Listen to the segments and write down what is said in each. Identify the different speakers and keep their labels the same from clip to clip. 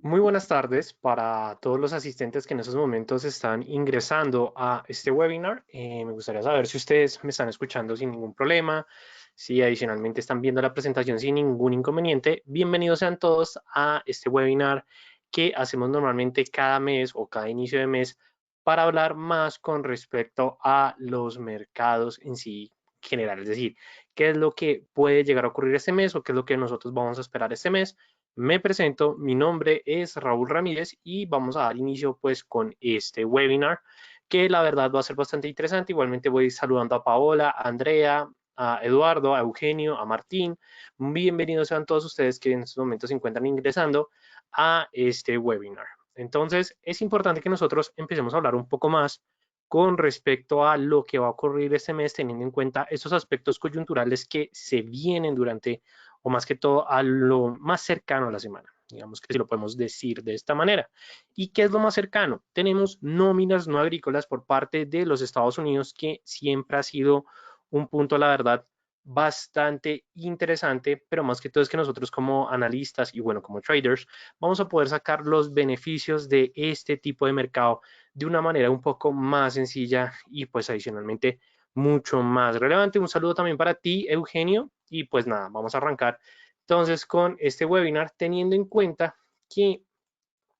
Speaker 1: Muy buenas tardes para todos los asistentes que en estos momentos están ingresando a este webinar. Me gustaría saber si ustedes me están escuchando sin ningún problema, si adicionalmente están viendo la presentación sin ningún inconveniente. Bienvenidos sean todos a este webinar que hacemos normalmente cada mes o cada inicio de mes para hablar más con respecto a los mercados en sí general, es decir, qué es lo que puede llegar a ocurrir este mes o qué es lo que nosotros vamos a esperar este mes. Me presento, mi nombre es Raúl Ramírez y vamos a dar inicio pues con este webinar que la verdad va a ser bastante interesante. Igualmente voy saludando a Paola, a Andrea, a Eduardo, a Eugenio, a Martín. Bienvenidos sean todos ustedes que en estos momentos se encuentran ingresando a este webinar. Entonces es importante que nosotros empecemos a hablar un poco más con respecto a lo que va a ocurrir este mes, teniendo en cuenta esos aspectos coyunturales que se vienen durante o más que todo a lo más cercano a la semana. Digamos que si lo podemos decir de esta manera. ¿Y qué es lo más cercano? Tenemos nóminas no agrícolas por parte de los Estados Unidos, que siempre ha sido un punto, la verdad, bastante interesante, pero más que todo es que nosotros como analistas y bueno, como traders, vamos a poder sacar los beneficios de este tipo de mercado de una manera un poco más sencilla y pues adicionalmente mucho más relevante. Un saludo también para ti, Eugenio, y pues nada, vamos a arrancar entonces con este webinar teniendo en cuenta que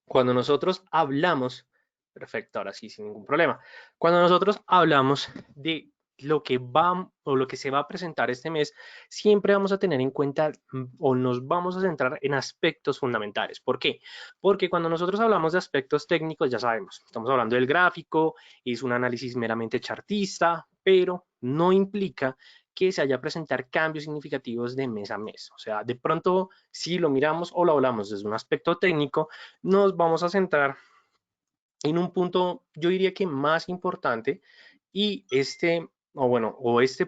Speaker 1: cuando nosotros hablamos, perfecto, ahora sí, sin ningún problema, cuando nosotros hablamos de lo que va o lo que se va a presentar este mes, siempre vamos a tener en cuenta o nos vamos a centrar en aspectos fundamentales. ¿Por qué? Porque cuando nosotros hablamos de aspectos técnicos, ya sabemos, estamos hablando del gráfico, es un análisis meramente chartista, pero no implica que se haya a presentar cambios significativos de mes a mes. O sea, de pronto, si lo miramos o lo hablamos desde un aspecto técnico, nos vamos a centrar en un punto, yo diría que más importante, y este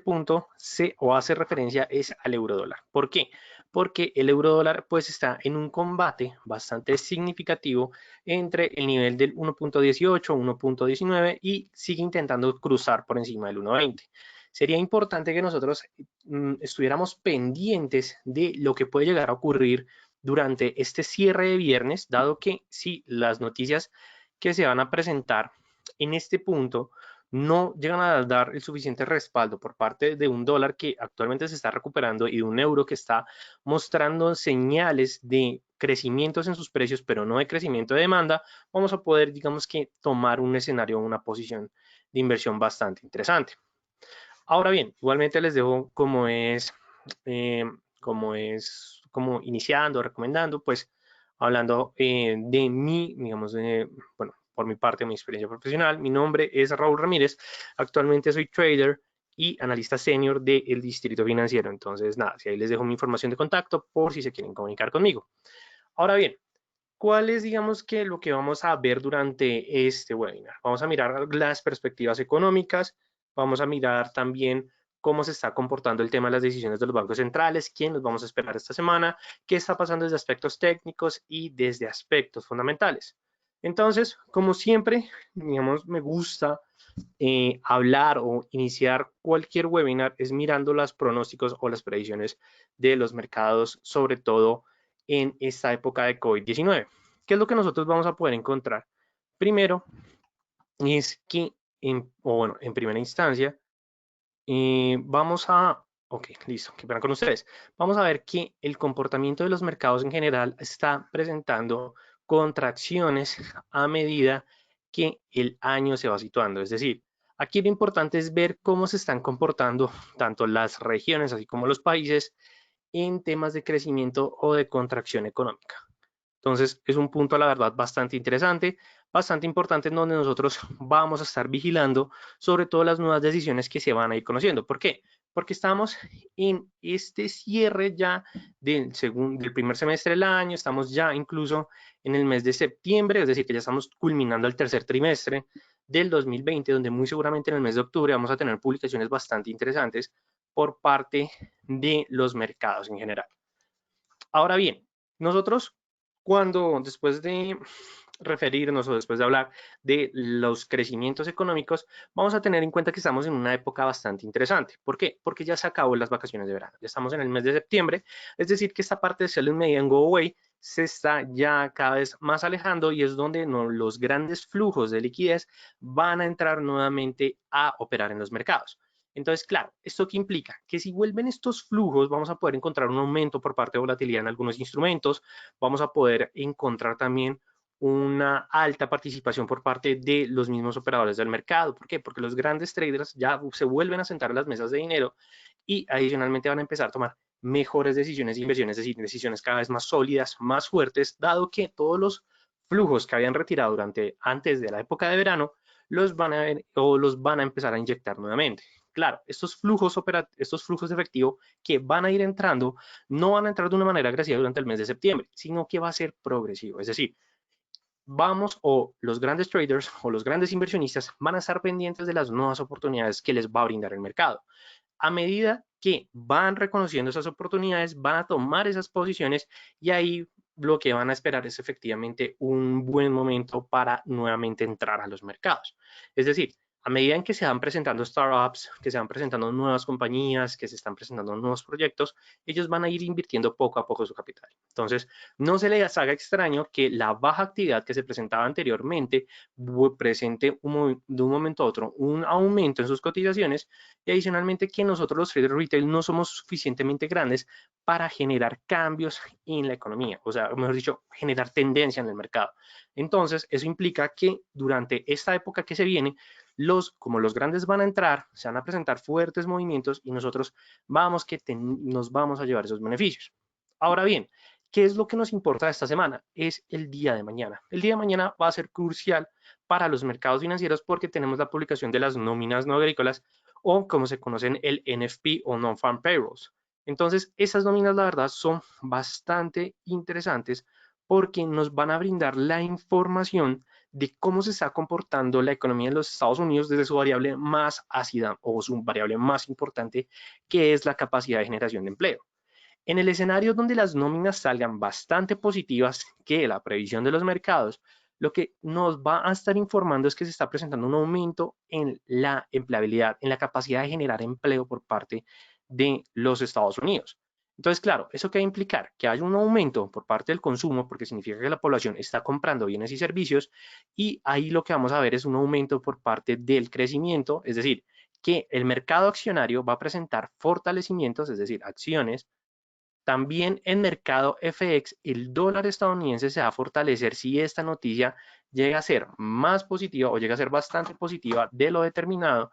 Speaker 1: punto se o hace referencia es al euro dólar. ¿Por qué? Porque el euro dólar pues está en un combate bastante significativo entre el nivel del 1.18, 1.19 y sigue intentando cruzar por encima del 1.20. Sería importante que nosotros estuviéramos pendientes de lo que puede llegar a ocurrir durante este cierre de viernes, dado que si las noticias que se van a presentar en este punto no llegan a dar el suficiente respaldo por parte de un dólar que actualmente se está recuperando y de un euro que está mostrando señales de crecimientos en sus precios, pero no de crecimiento de demanda, vamos a poder, digamos que, tomar un escenario, una posición de inversión bastante interesante. Ahora bien, igualmente les dejo eh, como iniciando, recomendando, pues hablando de mí, digamos, bueno, por mi parte, mi experiencia profesional. Mi nombre es Raúl Ramírez. Actualmente soy trader y analista senior del Distrito Financiero. Entonces, nada, si ahí les dejo mi información de contacto por si se quieren comunicar conmigo. Ahora bien, ¿cuál es, digamos, que lo que vamos a ver durante este webinar? Vamos a mirar las perspectivas económicas, vamos a mirar también cómo se está comportando el tema de las decisiones de los bancos centrales, quién nos vamos a esperar esta semana, qué está pasando desde aspectos técnicos y desde aspectos fundamentales. Entonces, como siempre, digamos, me gusta hablar o iniciar cualquier webinar es mirando los pronósticos o las predicciones de los mercados, sobre todo en esta época de COVID-19. ¿Qué es lo que nosotros vamos a poder encontrar? Primero, es que, en primera instancia, vamos a, ok, listo, qué pena con ustedes. Vamos a ver que el comportamiento de los mercados en general está presentando contracciones a medida que el año se va situando. Es decir, aquí lo importante es ver cómo se están comportando tanto las regiones así como los países en temas de crecimiento o de contracción económica. Entonces, es un punto, la verdad, bastante interesante, bastante importante en donde nosotros vamos a estar vigilando sobre todo las nuevas decisiones que se van a ir conociendo. ¿Por qué? Porque estamos en este cierre ya del primer semestre del año, estamos ya incluso en el mes de septiembre, es decir, que ya estamos culminando el tercer trimestre del 2020, donde muy seguramente en el mes de octubre vamos a tener publicaciones bastante interesantes por parte de los mercados en general. Ahora bien, nosotros después de referirnos o después de hablar de los crecimientos económicos, vamos a tener en cuenta que estamos en una época bastante interesante. ¿Por qué? Porque ya se acabó las vacaciones de verano. Ya estamos en el mes de septiembre, es decir, que esta parte de Sell in May and Go Away se está ya cada vez más alejando y es donde los grandes flujos de liquidez van a entrar nuevamente a operar en los mercados. Entonces, claro, ¿esto qué implica? Que si vuelven estos flujos, vamos a poder encontrar un aumento por parte de volatilidad en algunos instrumentos, vamos a poder encontrar también una alta participación por parte de los mismos operadores del mercado. ¿Por qué? Porque los grandes traders ya se vuelven a sentar a las mesas de dinero y adicionalmente van a empezar a tomar mejores decisiones de inversión, es decir, decisiones cada vez más sólidas, más fuertes, dado que todos los flujos que habían retirado antes de la época de verano los van a ver o los van a empezar a inyectar nuevamente. Claro, estos flujos de efectivo que van a ir entrando no van a entrar de una manera agresiva durante el mes de septiembre, sino que va a ser progresivo. Es decir, vamos o los grandes traders o los grandes inversionistas van a estar pendientes de las nuevas oportunidades que les va a brindar el mercado. A medida que van reconociendo esas oportunidades, van a tomar esas posiciones y ahí lo que van a esperar es efectivamente un buen momento para nuevamente entrar a los mercados. Es decir, a medida en que se van presentando startups, que se van presentando nuevas compañías, que se están presentando nuevos proyectos, ellos van a ir invirtiendo poco a poco su capital. Entonces, no se les haga extraño que la baja actividad que se presentaba anteriormente presente de un momento a otro un aumento en sus cotizaciones y adicionalmente que nosotros los traders retail no somos suficientemente grandes para generar cambios en la economía, o sea, mejor dicho, generar tendencia en el mercado. Entonces, eso implica que durante esta época que se viene, como los grandes van a entrar, se van a presentar fuertes movimientos y nosotros nos vamos a llevar esos beneficios. Ahora bien, ¿qué es lo que nos importa esta semana? Es el día de mañana. El día de mañana va a ser crucial para los mercados financieros porque tenemos la publicación de las nóminas no agrícolas o como se conocen el NFP o Non-Farm Payrolls. Entonces, esas nóminas, la verdad, son bastante interesantes porque nos van a brindar la información de cómo se está comportando la economía en los Estados Unidos desde su variable más ácida o su variable más importante, que es la capacidad de generación de empleo. En el escenario donde las nóminas salgan bastante positivas que la previsión de los mercados, lo que nos va a estar informando es que se está presentando un aumento en la empleabilidad, en la capacidad de generar empleo por parte de los Estados Unidos. Entonces, claro, ¿eso qué va a implicar? Que haya un aumento por parte del consumo, porque significa que la población está comprando bienes y servicios, y ahí lo que vamos a ver es un aumento por parte del crecimiento, es decir, que el mercado accionario va a presentar fortalecimientos, es decir, acciones también en mercado FX, el dólar estadounidense se va a fortalecer si esta noticia llega a ser más positiva o llega a ser bastante positiva de lo determinado.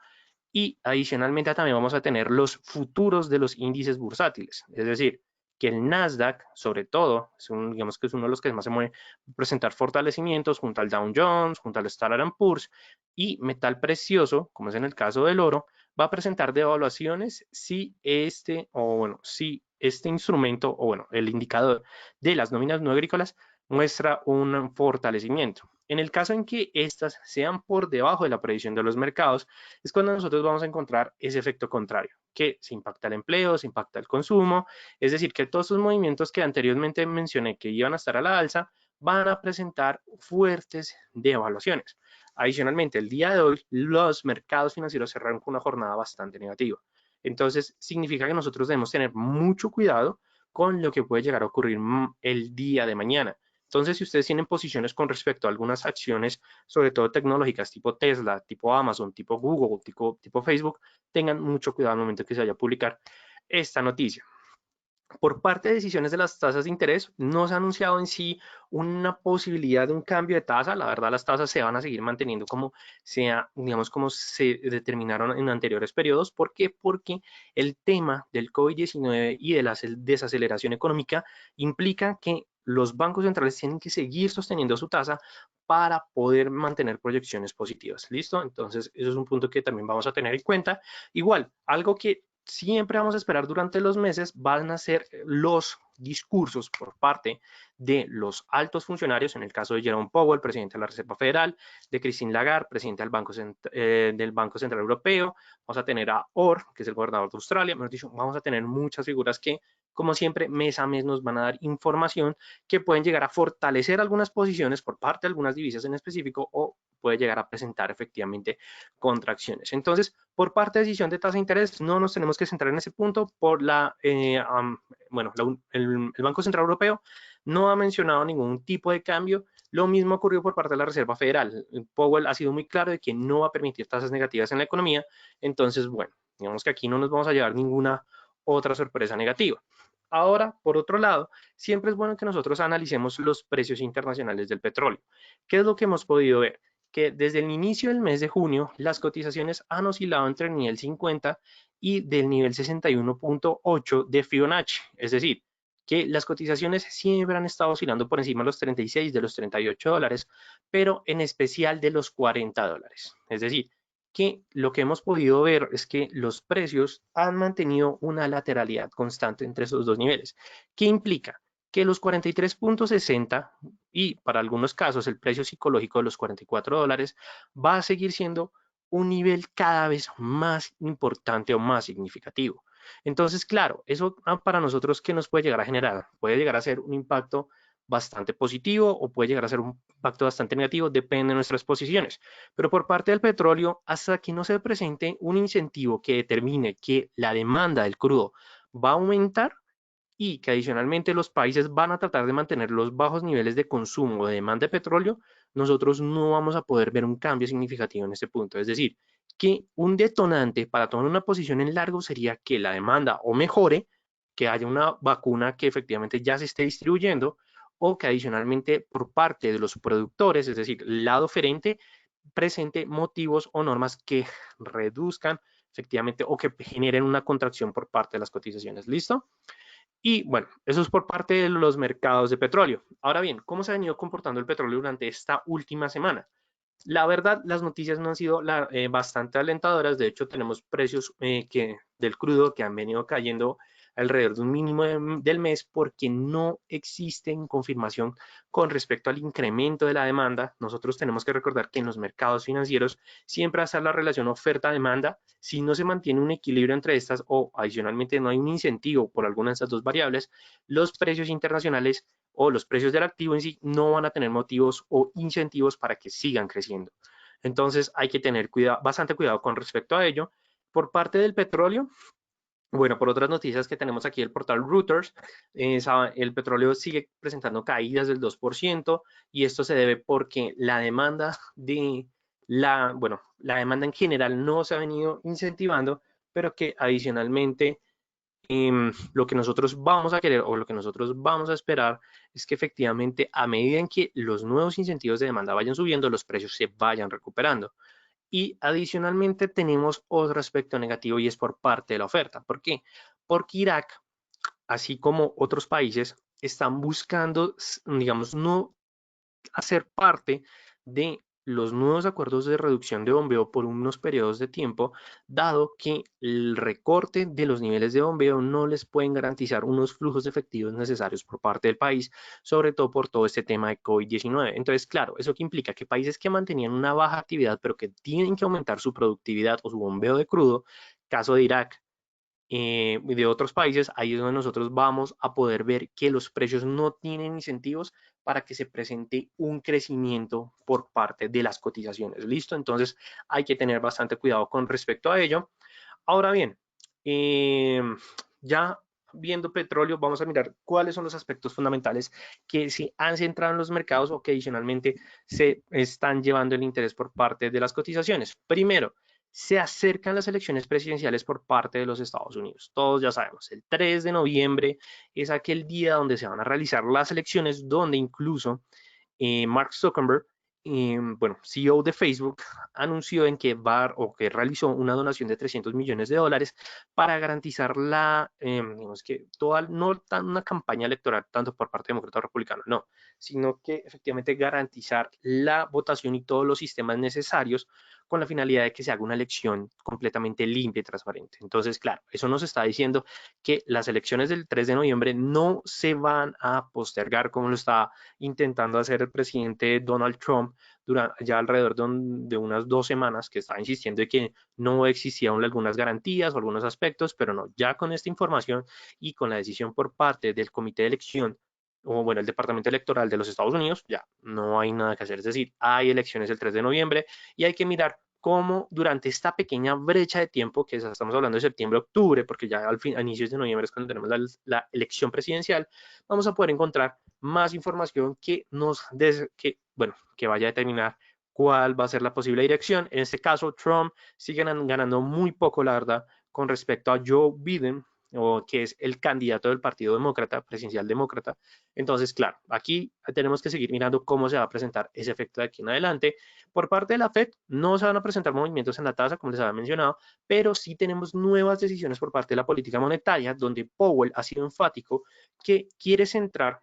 Speaker 1: Y adicionalmente también vamos a tener los futuros de los índices bursátiles. Es decir, que el Nasdaq, sobre todo, digamos que es uno de los que más se mueve, presentar fortalecimientos junto al Dow Jones, junto al Standard Poor's y metal precioso, como es en el caso del oro, va a presentar devaluaciones si este instrumento o bueno, el indicador de las nóminas no agrícolas muestra un fortalecimiento. En el caso en que estas sean por debajo de la previsión de los mercados, es cuando nosotros vamos a encontrar ese efecto contrario, que se impacta el empleo, se impacta el consumo, es decir, que todos esos movimientos que anteriormente mencioné que iban a estar a la alza, van a presentar fuertes devaluaciones. Adicionalmente, el día de hoy los mercados financieros cerraron con una jornada bastante negativa. Entonces, significa que nosotros debemos tener mucho cuidado con lo que puede llegar a ocurrir el día de mañana. Entonces, si ustedes tienen posiciones con respecto a algunas acciones, sobre todo tecnológicas, tipo Tesla, tipo Amazon, tipo Google, tipo Facebook, tengan mucho cuidado al momento que se vaya a publicar esta noticia. Por parte de decisiones de las tasas de interés, no se ha anunciado en sí una posibilidad de un cambio de tasa. La verdad, las tasas se van a seguir manteniendo digamos, como se determinaron en anteriores periodos. ¿Por qué? Porque el tema del COVID-19 y de la desaceleración económica implica que los bancos centrales tienen que seguir sosteniendo su tasa para poder mantener proyecciones positivas. ¿Listo? Entonces, eso es un punto que también vamos a tener en cuenta. Igual, algo que siempre vamos a esperar durante los meses van a ser los discursos por parte de los altos funcionarios, en el caso de Jerome Powell, presidente de la Reserva Federal, de Christine Lagarde, presidente del Banco Central Europeo, vamos a tener a Orr, que es el gobernador de Australia, mejor dicho, vamos a tener muchas figuras que, como siempre, mes a mes nos van a dar información que pueden llegar a fortalecer algunas posiciones por parte de algunas divisas en específico o puede llegar a presentar efectivamente contracciones. Entonces, por parte de decisión de tasa de interés, no nos tenemos que centrar en ese punto por el Banco Central Europeo no ha mencionado ningún tipo de cambio. Lo mismo ocurrió por parte de la Reserva Federal. Powell ha sido muy claro de que no va a permitir tasas negativas en la economía. Entonces, bueno, digamos que aquí no nos vamos a llevar ninguna otra sorpresa negativa. Ahora, por otro lado, siempre es bueno que nosotros analicemos los precios internacionales del petróleo. ¿Qué es lo que hemos podido ver? Que desde el inicio del mes de junio las cotizaciones han oscilado entre el nivel 50 y del nivel 61.8 de Fibonacci, es decir, que las cotizaciones siempre han estado oscilando por encima de los 36, de los 38 dólares, pero en especial de los 40 dólares. Es decir, que lo que hemos podido ver es que los precios han mantenido una lateralidad constante entre esos dos niveles. ¿Qué implica? Que los 43.60 y para algunos casos el precio psicológico de los 44 dólares va a seguir siendo un nivel cada vez más importante o más significativo. Entonces, claro, eso para nosotros, ¿qué nos puede llegar a generar? Puede llegar a ser un impacto bastante positivo o puede llegar a ser un impacto bastante negativo, depende de nuestras posiciones. Pero por parte del petróleo, hasta que no se presente un incentivo que determine que la demanda del crudo va a aumentar, y que adicionalmente los países van a tratar de mantener los bajos niveles de consumo o de demanda de petróleo, nosotros no vamos a poder ver un cambio significativo en este punto. Es decir, que un detonante para tomar una posición en largo sería que la demanda o mejore, que haya una vacuna que efectivamente ya se esté distribuyendo o que adicionalmente por parte de los productores, es decir, el lado oferente, presente motivos o normas que reduzcan efectivamente o que generen una contracción por parte de las cotizaciones. ¿Listo? Y bueno, eso es por parte de los mercados de petróleo. Ahora bien, ¿cómo se ha venido comportando el petróleo durante esta última semana? La verdad, las noticias no han sido bastante alentadoras. De hecho, tenemos precios del crudo que han venido cayendo alrededor de un mínimo del mes porque no existe confirmación con respecto al incremento de la demanda. Nosotros tenemos que recordar que en los mercados financieros siempre va a estar la relación oferta-demanda. Si no se mantiene un equilibrio entre estas o adicionalmente no hay un incentivo por alguna de estas dos variables, los precios internacionales o los precios del activo en sí no van a tener motivos o incentivos para que sigan creciendo. Entonces hay que tener bastante cuidado con respecto a ello. Por parte del petróleo, bueno, por otras noticias que tenemos aquí, el portal Reuters, el petróleo sigue presentando caídas del 2% y esto se debe porque la demanda la demanda en general no se ha venido incentivando, pero que adicionalmente lo que nosotros vamos a querer o lo que nosotros vamos a esperar es que efectivamente a medida en que los nuevos incentivos de demanda vayan subiendo, los precios se vayan recuperando. Y adicionalmente tenemos otro aspecto negativo y es por parte de la oferta. ¿Por qué? Porque Irak, así como otros países, están buscando, digamos, no hacer parte de los nuevos acuerdos de reducción de bombeo por unos periodos de tiempo, dado que el recorte de los niveles de bombeo no les pueden garantizar unos flujos efectivos necesarios por parte del país, sobre todo por todo este tema de COVID-19. Entonces, claro, eso que implica que países que mantenían una baja actividad, pero que tienen que aumentar su productividad o su bombeo de crudo, caso de Irak, de otros países, ahí es donde nosotros vamos a poder ver que los precios no tienen incentivos para que se presente un crecimiento por parte de las cotizaciones. ¿Listo? Entonces hay que tener bastante cuidado con respecto a ello. Ahora bien, ya viendo petróleo, vamos a mirar cuáles son los aspectos fundamentales que se han centrado en los mercados o que adicionalmente se están llevando el interés por parte de las cotizaciones. Primero, se acercan las elecciones presidenciales por parte de los Estados Unidos. Todos ya sabemos, el 3 de noviembre es aquel día donde se van a realizar las elecciones, donde incluso Mark Zuckerberg, bueno, CEO de Facebook, anunció en que que realizó una donación de 300 millones de dólares para garantizar digamos que no tan una campaña electoral tanto por parte demócrata o republicano, no, sino que efectivamente garantizar la votación y todos los sistemas necesarios con la finalidad de que se haga una elección completamente limpia y transparente. Entonces, claro, eso nos está diciendo que las elecciones del 3 de noviembre no se van a postergar como lo está intentando hacer el presidente Donald Trump durante ya alrededor de unas 2 semanas, que estaba insistiendo de que no existían algunas garantías o algunos aspectos, pero no, ya con esta información y con la decisión por parte del comité de elección, o bueno, el Departamento Electoral de los Estados Unidos, ya no hay nada que hacer. Es decir, hay elecciones el 3 de noviembre y hay que mirar cómo durante esta pequeña brecha de tiempo, que estamos hablando de septiembre-octubre, porque ya a inicios de noviembre es cuando tenemos la elección presidencial, vamos a poder encontrar más información bueno, que vaya a determinar cuál va a ser la posible dirección. En este caso, Trump sigue ganando muy poco, la verdad, con respecto a Joe Biden, o que es el candidato del Partido Demócrata, presidencial demócrata. Entonces, claro, aquí tenemos que seguir mirando cómo se va a presentar ese efecto de aquí en adelante. Por parte de la Fed, no se van a presentar movimientos en la tasa, como les había mencionado, pero sí tenemos nuevas decisiones por parte de la política monetaria, donde Powell ha sido enfático que quiere centrar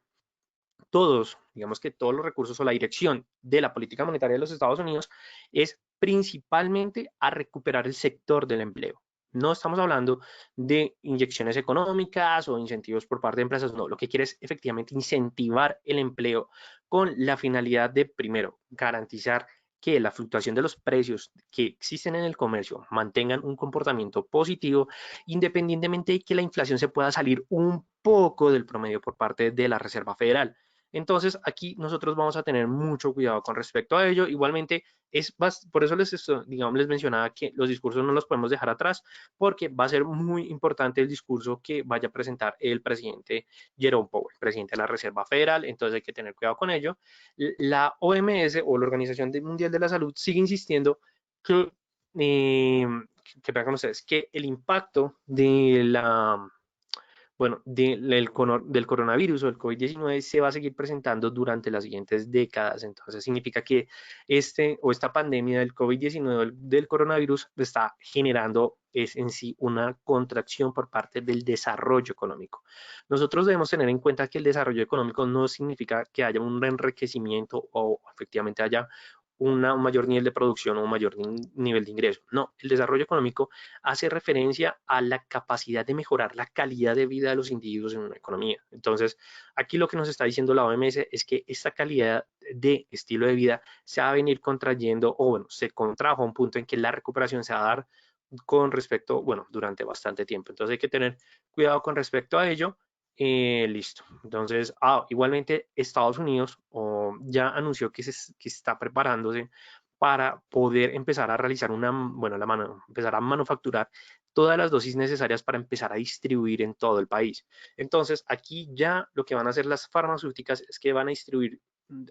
Speaker 1: digamos que todos los recursos o la dirección de la política monetaria de los Estados Unidos es principalmente a recuperar el sector del empleo. No estamos hablando de inyecciones económicas o incentivos por parte de empresas, no, lo que quiere es efectivamente incentivar el empleo con la finalidad de, primero, garantizar que la fluctuación de los precios que existen en el comercio mantengan un comportamiento positivo, independientemente de que la inflación se pueda salir un poco del promedio por parte de la Reserva Federal. Entonces, aquí nosotros vamos a tener mucho cuidado con respecto a ello. Igualmente, por eso digamos, les mencionaba que los discursos no los podemos dejar atrás, porque va a ser muy importante el discurso que vaya a presentar el presidente Jerome Powell, presidente de la Reserva Federal. Entonces, hay que tener cuidado con ello. La OMS o la Organización Mundial de la Salud sigue insistiendo que, eh, que vean ustedes, que el impacto de bueno, del coronavirus o del COVID-19 se va a seguir presentando durante las siguientes décadas. Entonces, significa que esta pandemia del COVID-19, del coronavirus, está generando en sí una contracción por parte del desarrollo económico. Nosotros debemos tener en cuenta que el desarrollo económico no significa que haya un enriquecimiento o efectivamente haya un mayor nivel de producción o un mayor nivel de ingreso. No, el desarrollo económico hace referencia a la capacidad de mejorar la calidad de vida de los individuos en una economía. Entonces, aquí lo que nos está diciendo la OMS es que esta calidad de estilo de vida se va a venir contrayendo, o bueno, se contrajo a un punto en que la recuperación se va a dar con respecto, bueno, durante bastante tiempo. Entonces hay que tener cuidado con respecto a ello. Listo. Entonces, igualmente Estados Unidos ya anunció que está preparándose para poder empezar a realizar bueno, empezar a manufacturar todas las dosis necesarias para empezar a distribuir en todo el país. Entonces, aquí ya lo que van a hacer las farmacéuticas es que van a distribuir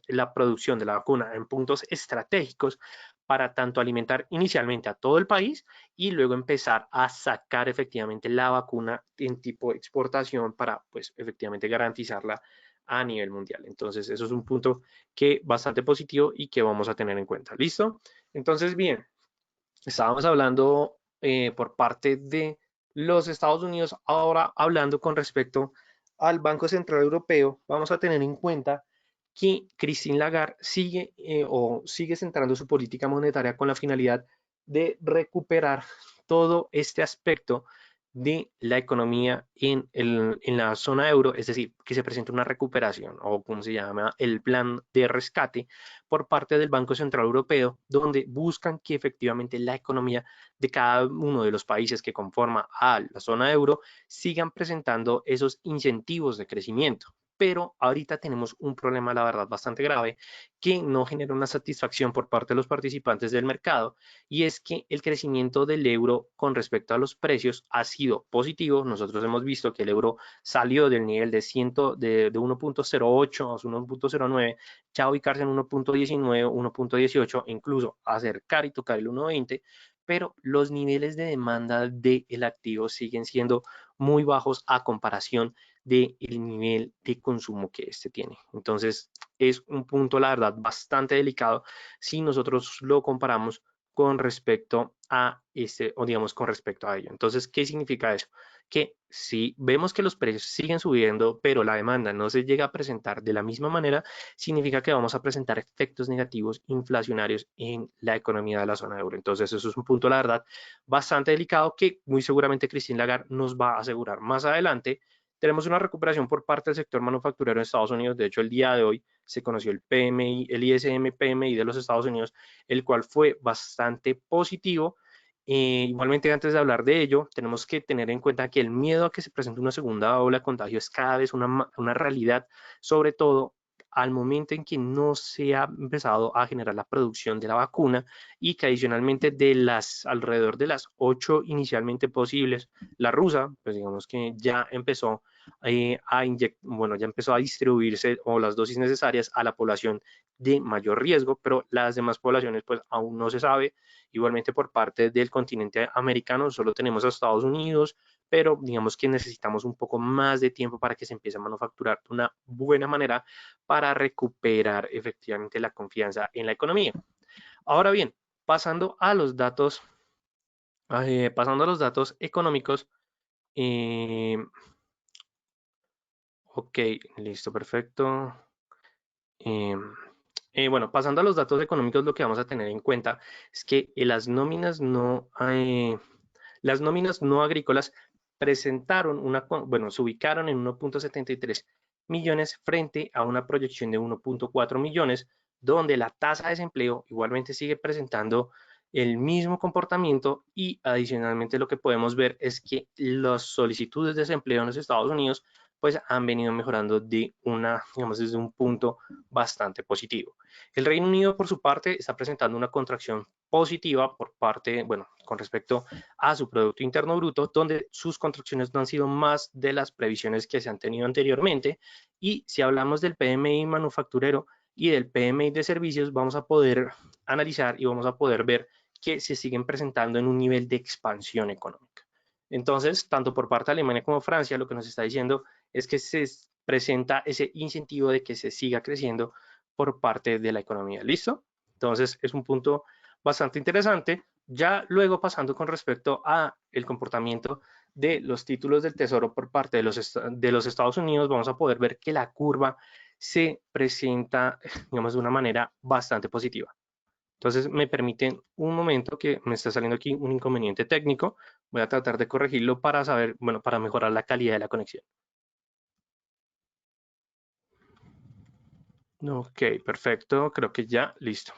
Speaker 1: la producción de la vacuna en puntos estratégicos para tanto alimentar inicialmente a todo el país y luego empezar a sacar efectivamente la vacuna en tipo de exportación para pues efectivamente garantizarla a nivel mundial. Entonces, eso es un punto que bastante positivo y que vamos a tener en cuenta. ¿Listo? Entonces, bien, estábamos hablando por parte de los Estados Unidos, ahora hablando con respecto al Banco Central Europeo, vamos a tener en cuenta que Christine Lagarde sigue centrando su política monetaria con la finalidad de recuperar todo este aspecto de la economía en la zona euro, es decir, que se presente una recuperación o como se llama el plan de rescate por parte del Banco Central Europeo, donde buscan que efectivamente la economía de cada uno de los países que conforma a la zona euro sigan presentando esos incentivos de crecimiento. Pero ahorita tenemos un problema, la verdad, bastante grave, que no genera una satisfacción por parte de los participantes del mercado, y es que el crecimiento del euro con respecto a los precios ha sido positivo. Nosotros hemos visto que el euro salió del nivel de 1.08 a 1.09, ya ubicarse en 1.19, 1.18, incluso acercar y tocar el 1.20, pero los niveles de demanda del activo siguen siendo muy bajos a comparación del nivel de consumo que este tiene. Entonces, es un punto, la verdad, bastante delicado si nosotros lo comparamos con respecto a o digamos con respecto a ello. Entonces, ¿qué significa eso? que si vemos que los precios siguen subiendo, pero la demanda no se llega a presentar de la misma manera, significa que vamos a presentar efectos negativos inflacionarios en la economía de la zona euro. Entonces, eso es un punto, la verdad, bastante delicado que muy seguramente Christine Lagarde nos va a asegurar más adelante. Tenemos una recuperación por parte del sector manufacturero en Estados Unidos. De hecho, el día de hoy se conoció el PMI, el ISM PMI de los Estados Unidos, el cual fue bastante positivo. Igualmente, antes de hablar de ello, tenemos que tener en cuenta que el miedo a que se presente una segunda ola de contagio es cada vez una realidad, sobre todo al momento en que no se ha empezado a generar la producción de la vacuna y que adicionalmente de las alrededor de las 8 inicialmente posibles, la rusa, pues digamos que ya empezó ya empezó a distribuirse o las dosis necesarias a la población de mayor riesgo, pero las demás poblaciones pues aún no se sabe. Igualmente por parte del continente americano solo tenemos a Estados Unidos, pero digamos que necesitamos un poco más de tiempo para que se empiece a manufacturar de una buena manera para recuperar efectivamente la confianza en la economía. Ahora bien, pasando a los datos económicos, eh, ok, listo, perfecto. Eh, bueno, pasando a los datos económicos, lo que vamos a tener en cuenta es que las nóminas no agrícolas presentaron bueno, se ubicaron en 1.73 millones frente a una proyección de 1.4 millones, donde la tasa de desempleo igualmente sigue presentando el mismo comportamiento y adicionalmente lo que podemos ver es que las solicitudes de desempleo en los Estados Unidos pues han venido mejorando digamos, desde un punto bastante positivo. El Reino Unido, por su parte, está presentando una contracción positiva con respecto a su Producto Interno Bruto, donde sus contracciones no han sido más de las previsiones que se han tenido anteriormente. Y si hablamos del PMI manufacturero y del PMI de servicios, vamos a poder analizar y vamos a poder ver que se siguen presentando en un nivel de expansión económica. Entonces, tanto por parte de Alemania como Francia, lo que nos está diciendo es que se presenta ese incentivo de que se siga creciendo por parte de la economía. ¿Listo? Entonces, es un punto bastante interesante. Ya luego pasando con respecto a el comportamiento de los títulos del Tesoro por parte de los Estados Unidos, vamos a poder ver que la curva se presenta, digamos, de una manera bastante positiva. Entonces, me permiten un momento que me está saliendo aquí un inconveniente técnico. Voy a tratar de corregirlo para saber, bueno, para mejorar la calidad de la conexión. Ok, perfecto. Creo que ya, listo.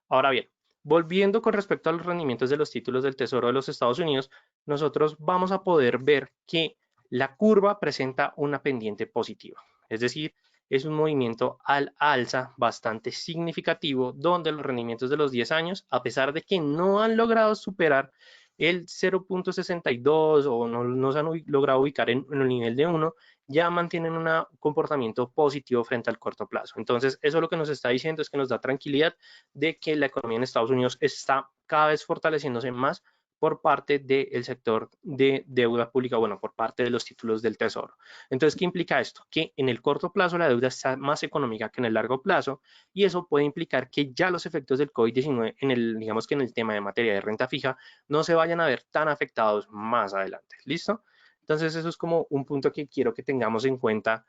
Speaker 1: Ahora bien, volviendo con respecto a los rendimientos de los títulos del Tesoro de los Estados Unidos, nosotros vamos a poder ver que la curva presenta una pendiente positiva. Es decir, es un movimiento al alza bastante significativo donde los rendimientos de los 10 años, a pesar de que no han logrado superar el 0.62 o no se han logrado ubicar en el nivel de 1, ya mantienen un comportamiento positivo frente al corto plazo. Entonces, eso lo que nos está diciendo es que nos da tranquilidad de que la economía en Estados Unidos está cada vez fortaleciéndose más por parte del sector de deuda pública, bueno, por parte de los títulos del Tesoro. Entonces, ¿qué implica esto? Que en el corto plazo la deuda está más económica que en el largo plazo y eso puede implicar que ya los efectos del COVID-19 digamos que en el tema de materia de renta fija no se vayan a ver tan afectados más adelante. ¿Listo? Entonces, eso es como un punto que quiero que tengamos en cuenta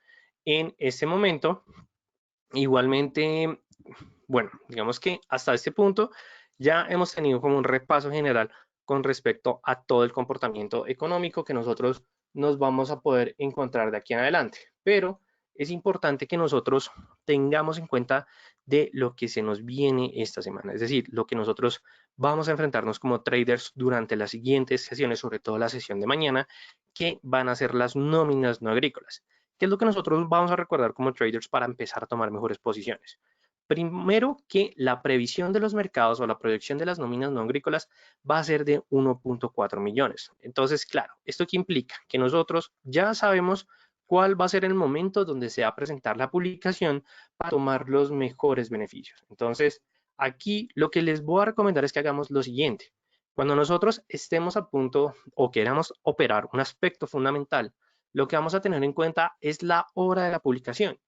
Speaker 1: en este momento. Igualmente, bueno, digamos que hasta este punto ya hemos tenido como un repaso general con respecto a todo el comportamiento económico que nosotros nos vamos a poder encontrar de aquí en adelante. Pero es importante que nosotros tengamos en cuenta de lo que se nos viene esta semana, es decir, lo que nosotros vamos a enfrentarnos como traders durante las siguientes sesiones, sobre todo la sesión de mañana, que van a ser las nóminas no agrícolas. ¿Qué es lo que nosotros vamos a recordar como traders para empezar a tomar mejores posiciones? Primero que la previsión de los mercados o la proyección de las nóminas no agrícolas va a ser de 1.4 millones. Entonces, claro, ¿esto qué implica? Que nosotros ya sabemos cuál va a ser el momento donde se va a presentar la publicación para tomar los mejores beneficios. Entonces, aquí lo que les voy a recomendar es que hagamos lo siguiente. Cuando nosotros estemos a punto o queramos operar un aspecto fundamental, lo que vamos a tener en cuenta es la hora de la publicación.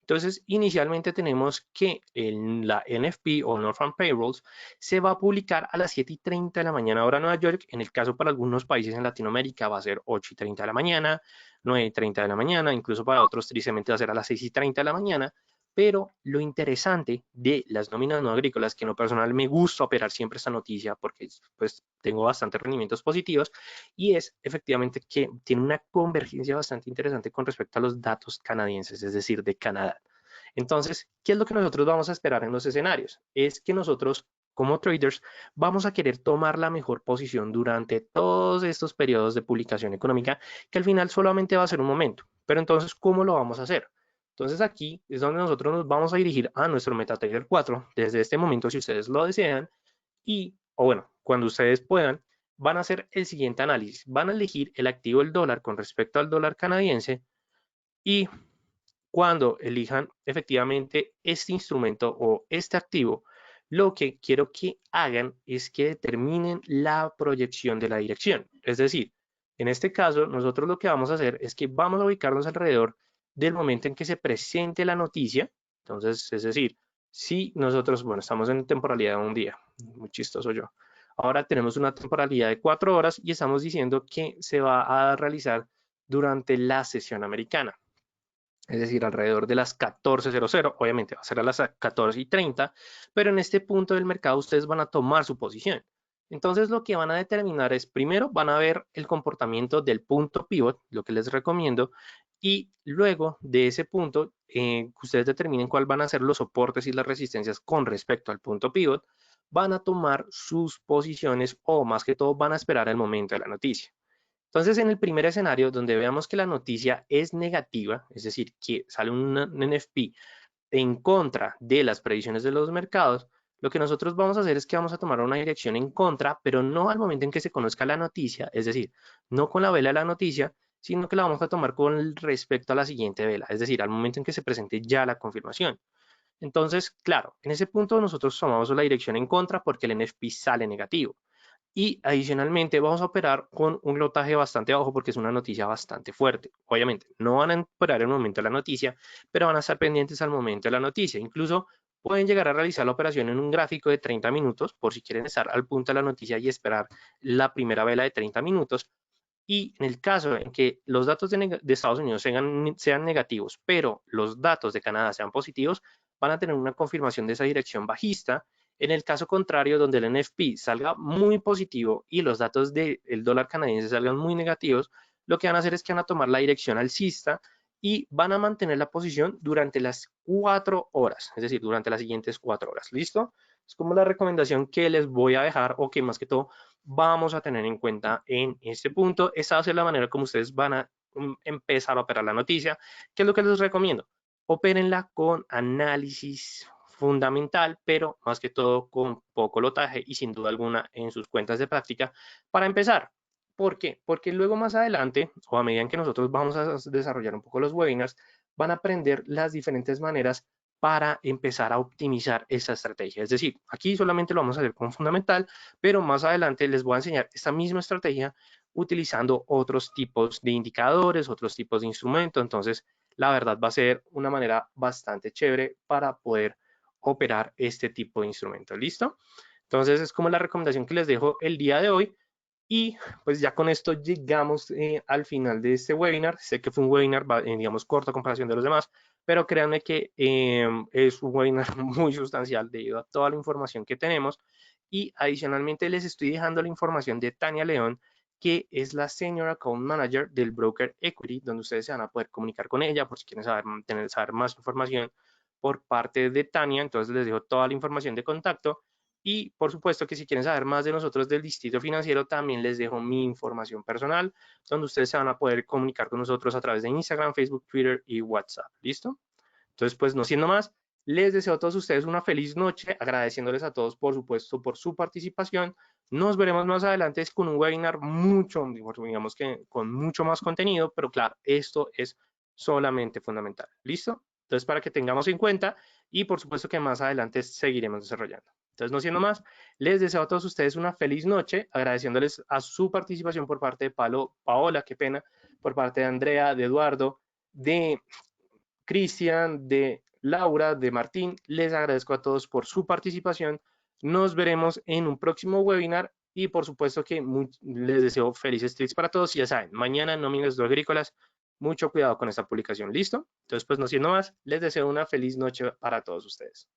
Speaker 1: Entonces, inicialmente tenemos que la NFP o Northern Payrolls se va a publicar a las 7:30 de la mañana hora Nueva York. En el caso para algunos países en Latinoamérica va a ser 8:30 de la mañana, 9:30 de la mañana, incluso para otros tristemente va a ser a las 6:30 de la mañana. Pero lo interesante de las nóminas no agrícolas, que en lo personal me gusta operar siempre esta noticia porque pues tengo bastantes rendimientos positivos, y es efectivamente que tiene una convergencia bastante interesante con respecto a los datos canadienses, es decir, de Canadá. Entonces, ¿qué es lo que nosotros vamos a esperar en los escenarios? Es que nosotros, como traders, vamos a querer tomar la mejor posición durante todos estos periodos de publicación económica, que al final solamente va a ser un momento. Pero entonces, ¿cómo lo vamos a hacer? Entonces aquí es donde nosotros nos vamos a dirigir a nuestro MetaTrader 4 desde este momento, si ustedes lo desean, y, o bueno, cuando ustedes puedan, van a hacer el siguiente análisis. Van a elegir el activo del dólar con respecto al dólar canadiense, y cuando elijan efectivamente este instrumento o este activo, lo que quiero que hagan es que determinen la proyección de la dirección. Es decir, en este caso, nosotros lo que vamos a hacer es que vamos a ubicarnos alrededor del momento en que se presente la noticia. Entonces, es decir, si nosotros, bueno, estamos en temporalidad de un día, muy chistoso yo. Ahora tenemos una temporalidad de 4 horas y estamos diciendo que se va a realizar durante la sesión americana, es decir, alrededor de las 14:00, obviamente va a ser a las 14:30, pero en este punto del mercado ustedes van a tomar su posición. Entonces lo que van a determinar es, primero van a ver el comportamiento del punto pivot, lo que les recomiendo, y luego de ese punto, que ustedes determinen cuáles van a ser los soportes y las resistencias con respecto al punto pivot, van a tomar sus posiciones o más que todo van a esperar el momento de la noticia. Entonces, en el primer escenario, donde veamos que la noticia es negativa, es decir, que sale un NFP en contra de las previsiones de los mercados, lo que nosotros vamos a hacer es que vamos a tomar una dirección en contra, pero no al momento en que se conozca la noticia, es decir, no con la vela de la noticia, sino que la vamos a tomar con respecto a la siguiente vela, es decir, al momento en que se presente ya la confirmación. Entonces, claro, en ese punto nosotros tomamos la dirección en contra porque el NFP sale negativo. Y adicionalmente vamos a operar con un lotaje bastante bajo porque es una noticia bastante fuerte. Obviamente no van a operar en el momento de la noticia, pero van a estar pendientes al momento de la noticia. Incluso pueden llegar a realizar la operación en un gráfico de 30 minutos por si quieren estar al punto de la noticia y esperar la primera vela de 30 minutos. Y en el caso en que los datos de Estados Unidos sean negativos, pero los datos de Canadá sean positivos, van a tener una confirmación de esa dirección bajista. En el caso contrario, donde el NFP salga muy positivo y los datos del dólar canadiense salgan muy negativos, lo que van a hacer es que van a tomar la dirección alcista y van a mantener la posición durante las 4 horas, es decir, durante las siguientes 4 horas. ¿Listo? Es como la recomendación que les voy a dejar, o que más que todo vamos a tener en cuenta en este punto. Esta va a ser la manera como ustedes van a empezar a operar la noticia. ¿Qué es lo que les recomiendo? Opérenla con análisis fundamental, pero más que todo con poco lotaje y sin duda alguna en sus cuentas de práctica para empezar. ¿Por qué? Porque luego más adelante, o a medida en que nosotros vamos a desarrollar un poco los webinars, van a aprender las diferentes maneras para empezar a optimizar esta estrategia. Es decir, aquí solamente lo vamos a hacer con fundamental, pero más adelante les voy a enseñar esta misma estrategia utilizando otros tipos de indicadores, otros tipos de instrumentos. Entonces, la verdad va a ser una manera bastante chévere para poder operar este tipo de instrumentos. ¿Listo? Entonces, es como la recomendación que les dejo el día de hoy. Y pues ya con esto llegamos al final de este webinar. Sé que fue un webinar, digamos, corto a comparación de los demás, pero créanme que es un webinar muy sustancial debido a toda la información que tenemos. Y adicionalmente les estoy dejando la información de Tania León, que es la Senior Account Manager del broker Equity, donde ustedes se van a poder comunicar con ella por si quieren saber más información por parte de Tania. Entonces les dejo toda la información de contacto. Y por supuesto que si quieren saber más de nosotros del Distrito Financiero, también les dejo mi información personal, donde ustedes se van a poder comunicar con nosotros a través de Instagram, Facebook, Twitter y WhatsApp. ¿Listo? Entonces, pues no siendo más, les deseo a todos ustedes una feliz noche, agradeciéndoles a todos, por supuesto, por su participación. Nos veremos más adelante con un webinar mucho, digamos que con mucho más contenido, pero claro, esto es solamente fundamental. ¿Listo? Entonces, para que tengamos en cuenta y por supuesto que más adelante seguiremos desarrollando. Entonces, no siendo más, les deseo a todos ustedes una feliz noche, agradeciéndoles a su participación por parte de Paola, qué pena, por parte de Andrea, de Eduardo, de
Speaker 2: Cristian, de Laura, de Martín. Les agradezco a todos por su participación. Nos veremos en un próximo webinar y por supuesto que les deseo felices trades para todos. Y ya saben, mañana nóminas agrícolas, mucho cuidado con esta publicación. ¿Listo? Entonces, pues no siendo más, les deseo una feliz noche para todos ustedes.